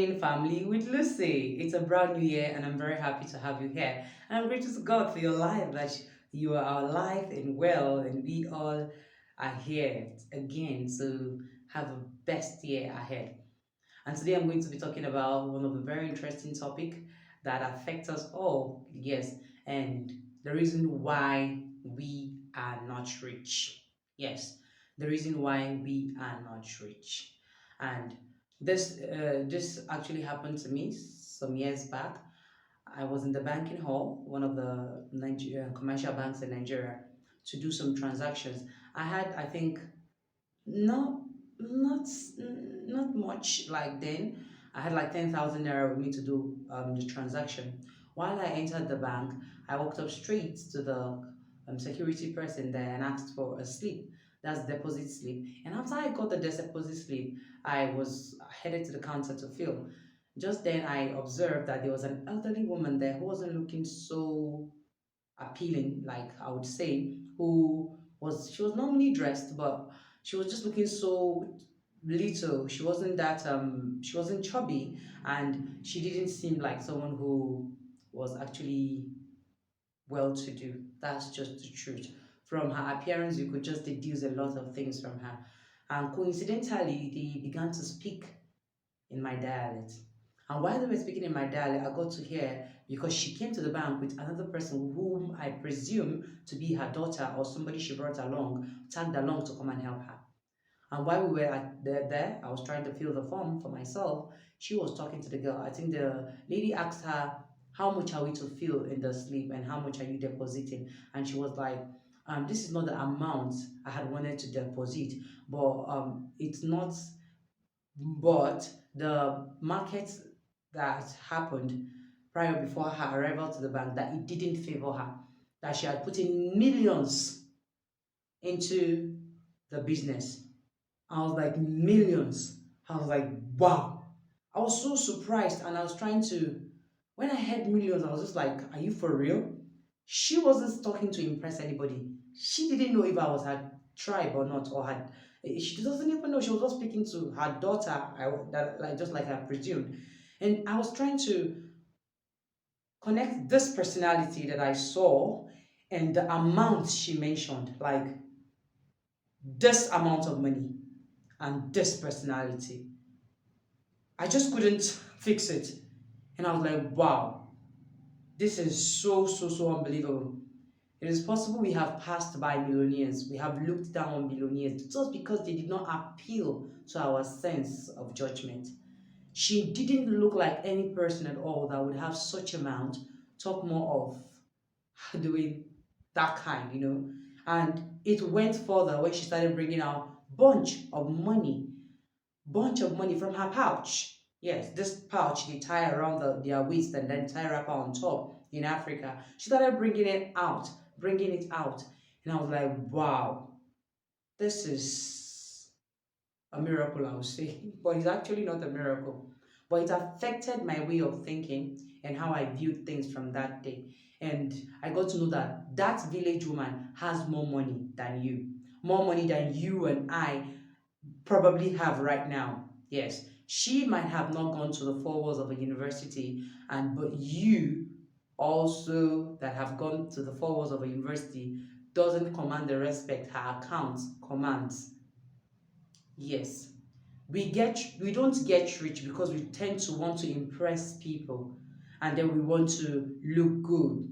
morning, family, with Lucy. It's a brand new year, and I'm very happy to have you here. And I'm grateful to God for your life, that you are alive and well, and we all are here again to have a best year ahead. And today I'm going to be talking about one of the very interesting topic that affects us all. Yes, and the reason why we are not rich. Yes, the reason why we are not rich. And this actually happened to me some years back. I was in the banking hall, one of the Nigerian commercial banks in Nigeria, to do some transactions. I had, I think, no, not not much like then. I had like 10,000 naira with me to do the transaction. While I entered the bank, I walked up straight to the security person there and asked for a slip. That's deposit slip. And after I got the deposit slip, I was headed to the counter to fill. Just then, I observed that there was an elderly woman there who wasn't looking so appealing, like I would say, she was normally dressed, but she was just looking so little. She wasn't chubby, and she didn't seem like someone who was actually well to do. That's just the truth. From her appearance, you could just deduce a lot of things from her. And coincidentally, they began to speak in my dialect. And while they were speaking in my dialect, I got to hear, because she came to the bank with another person whom I presume to be her daughter or somebody she brought along, tagged along to come and help her. And while we were there, I was trying to fill the form for myself. She was talking to the girl. I think the lady asked her, "How much are we to fill in the slip and how much are you depositing?" And she was like, "This is not the amount I had wanted to deposit, but it's not, but the market that happened prior before her arrival to the bank, that it didn't favor her, that she had put in millions into the business." I was like, millions. I was like, wow. I was so surprised, and I was trying to, when I heard millions, I was just like, are you for real? She wasn't talking to impress anybody. She didn't know if I was her tribe or not, or had. She doesn't even know. She was just speaking to her daughter, that, like, just like I presumed. And I was trying to connect this personality that I saw and the amount she mentioned, like this amount of money and this personality. I just couldn't fix it. And I was like, wow, this is so unbelievable. It is possible we have passed by millionaires, we have looked down on billionaires just because they did not appeal to our sense of judgment. She didn't look like any person at all that would have such amount, talk more of doing that kind, you know. And it went further when she started bringing out bunch of money from her pouch. Yes, this pouch they tie around their waist and then tie wrapper on top in Africa. She started bringing it out. And I was like, wow, this is a miracle, I would say. But it's actually not a miracle. But it affected my way of thinking and how I viewed things from that day. And I got to know that that village woman has more money than you. More money than you and I probably have right now. Yes, she might have not gone to the four walls of a university, and but you also that have gone to the four walls of a university doesn't command the respect her account commands. Yes, we don't get rich because we tend to want to impress people, and then we want to look good.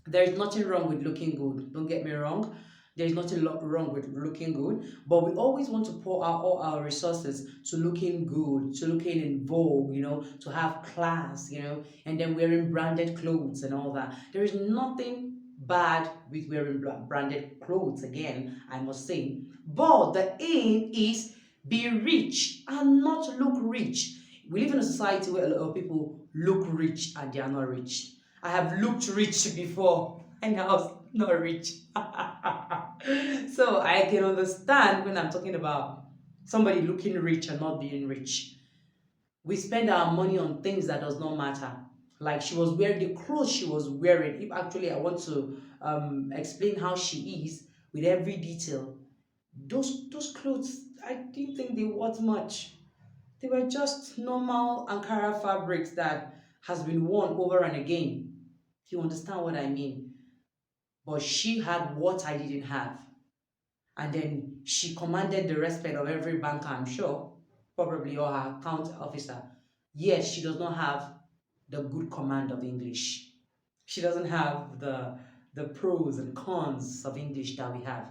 There is nothing wrong with looking good. Don't get me wrong. There is nothing wrong with looking good, but we always want to pour out all our resources to looking good, to looking in vogue, you know, to have class, you know, and then wearing branded clothes and all that. There is nothing bad with wearing branded clothes, again, I must say. But the aim is be rich and not look rich. We live in a society where a lot of people look rich and they are not rich. I have looked rich before and I was not rich. So I can understand when I'm talking about somebody looking rich and not being rich. We spend our money on things that does not matter. Like she was wearing the clothes she was wearing. If actually I want to explain how she is with every detail, those clothes, I didn't think they worth much. They were just normal Ankara fabrics that has been worn over and again. You understand what I mean? But she had what I didn't have. And then she commanded the respect of every banker, I'm sure, probably, or her account officer. Yet she does not have the good command of English. She doesn't have the pros and cons of English that we have.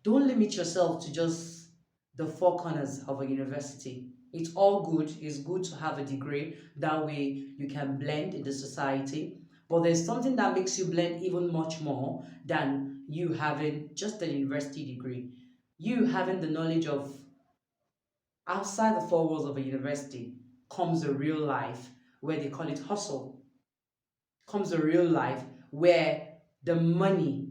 Don't limit yourself to just the four corners of a university. It's all good. It's good to have a degree. That way you can blend in the society. But there's something that makes you blend even much more than you having just a university degree. You having the knowledge of outside the four walls of a university comes a real life where they call it hustle. Comes a real life where the money,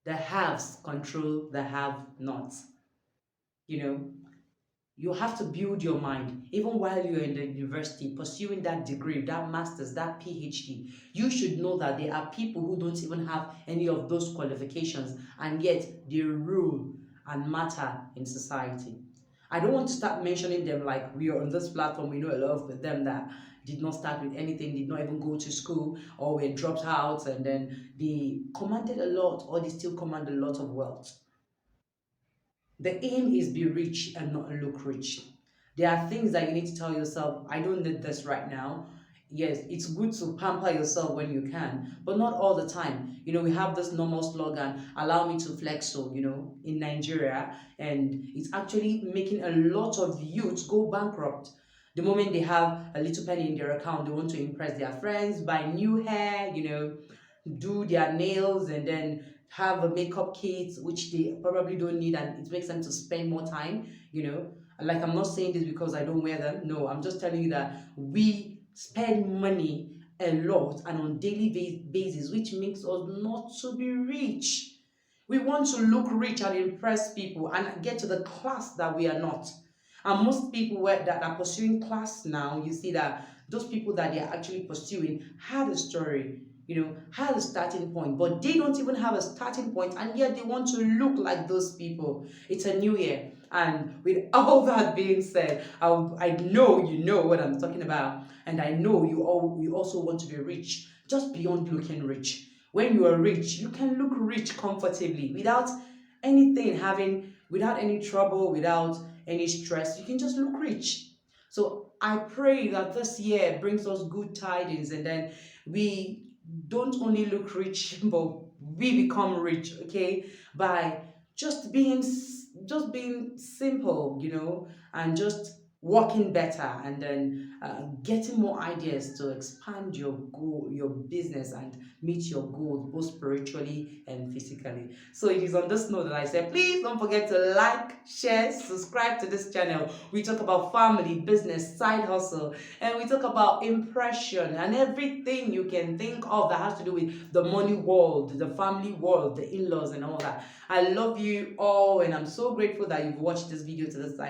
the haves control the have nots. You know, you have to build your mind even while you're in the university pursuing that degree, that master's, that phd. You should know that there are people who don't even have any of those qualifications, and yet they rule and matter in society. I don't want to start mentioning them like we are on this platform. We know a lot of them that did not start with anything, did not even go to school, or were dropped out, and then they commanded a lot, or they still command a lot of wealth. The aim is be rich and not look rich. There are things that you need to tell yourself, I don't need this right now. Yes, it's good to pamper yourself when you can, but not all the time. We have this normal slogan, allow me to flex so, in Nigeria, and it's actually making a lot of youths go bankrupt. The moment they have a little penny in their account, they want to impress their friends, buy new hair, do their nails, and then have a makeup kit which they probably don't need, and it makes them to spend more time. Like, I'm not saying this because I don't wear them. No, I'm just telling you that we spend money a lot and on daily basis, which makes us not to be rich. We want to look rich and impress people and get to the class that we are not. And most people that are pursuing class now, you see that those people that they are actually pursuing had a story, had a starting point, but they don't even have a starting point, and yet they want to look like those people. It's a new year. And with all that being said, I know you know what I'm talking about, and I know you also want to be rich, just beyond looking rich. When you are rich, you can look rich comfortably without without any trouble, without any stress. You can just look rich. So I pray that this year brings us good tidings, and then we don't only look rich, but we become rich, okay? By just being simple, and just working better, and then getting more ideas to expand your goal, your business, and meet your goals both spiritually and physically. So it is on this note that I say, please don't forget to like, share, subscribe to this channel. We talk about family, business, side hustle, and we talk about impression and everything you can think of that has to do with the money world, the family world, the in-laws, and all that. I love you all, and I'm so grateful that you've watched this video to this side.